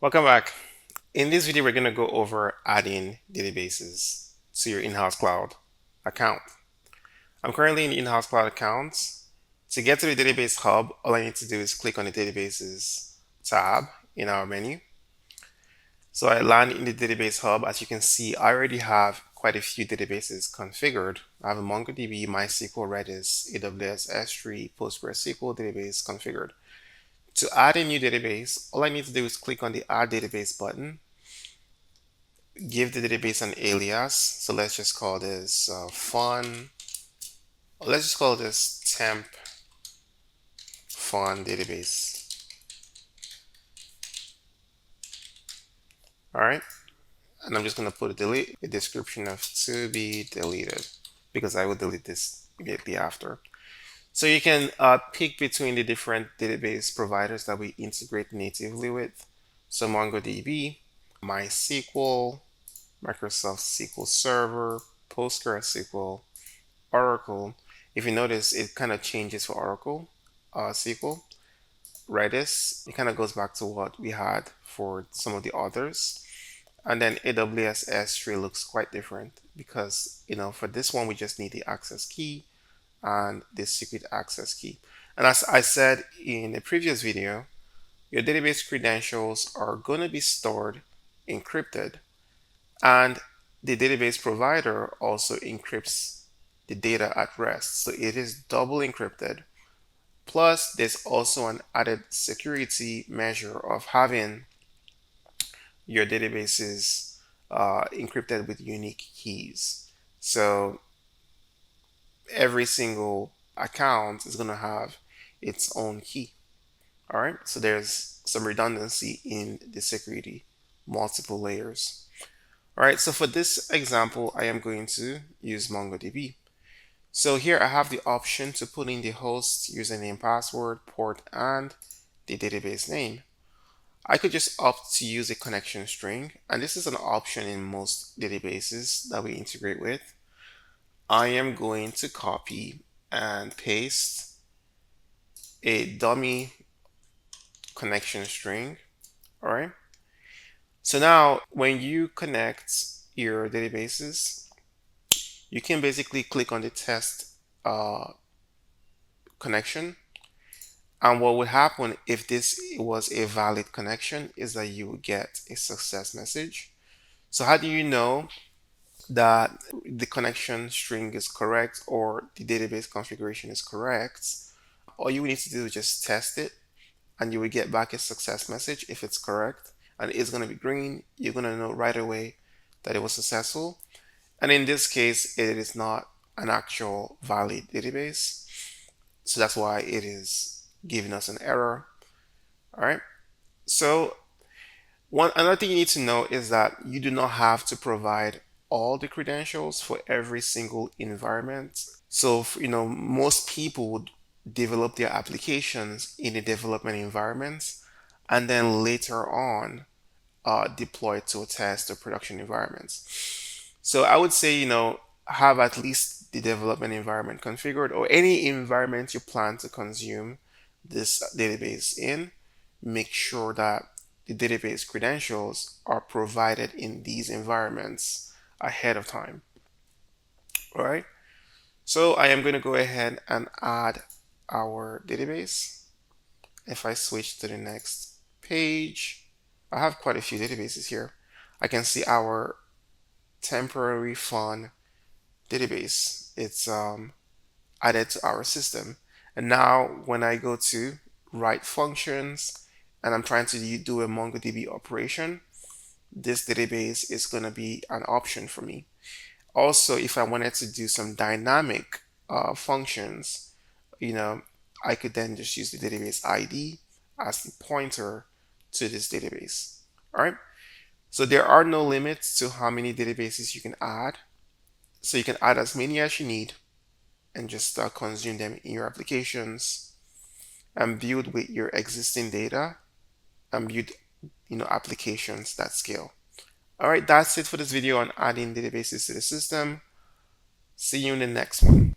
Welcome back. In this video, we're going to go over adding databases to your Inhouz Cloud account. I'm currently in the Inhouz Cloud account. To get to the Database Hub, all I need to do is click on the Databases tab in our menu. So I land in the Database Hub. As you can see, I already have quite a few databases configured. I have a MongoDB, MySQL, Redis, AWS S3, PostgreSQL database configured. To add a new database, all I need to do is click on the Add Database button, give the database an alias. So let's just call this let's just call this temp fun database. All right. And I'm just going to put a description of to be deleted because I will delete this immediately after. So you can pick between the different database providers that we integrate natively with. So MongoDB, MySQL, Microsoft SQL Server, PostgreSQL, Oracle. If you notice, it kind of changes for Oracle, SQL, Redis. It kind of goes back to what we had for some of the others. And then AWS S3 looks quite different because, for this one, we just need the access key and the secret access key. And as I said in a previous video, your database credentials are going to be stored encrypted, and the database provider also encrypts the data at rest. So it is double encrypted. Plus, there's also an added security measure of having your databases encrypted with unique keys. So every single account is going to have its own key. All right, so there's some redundancy in the security, multiple layers. All right, so for this example, I am going to use MongoDB. So here I have the option to put in the host username, password, port, and the database name. I could just opt to use a connection string, and this is an option in most databases that we integrate with. I am going to copy and paste a dummy connection string. All right. So now when you connect your databases, you can basically click on the test connection. And what would happen if this was a valid connection is that you would get a success message. So how do you know that the connection string is correct or the database configuration is correct? All you need to do is just test it, and you will get back a success message if it's correct, and it's going to be green. You're going to know right away that it was successful. And in this case, it is not an actual valid database, so that's why it is giving us an error. All right. So another thing you need to know is that you do not have to provide all the credentials for every single environment. So most people would develop their applications in a development environment and then later on deploy to a test or production environments. So I would say, have at least the development environment configured, or any environment you plan to consume this database in. Make sure that the database credentials are provided in these environments ahead of time. All right. So I am going to go ahead and add our database. If I switch to the next page, I have quite a few databases here. I can see our temporary fun database. It's added to our system. And now when I go to write functions and I'm trying to do a MongoDB operation, this database is going to be an option for me. Also, if I wanted to do some dynamic functions, I could then just use the database ID as the pointer to this database. All right. So there are no limits to how many databases you can add. So you can add as many as you need and just consume them in your applications and build with your existing data and build applications that scale. All right, that's it for this video on adding databases to the system. See you in the next one.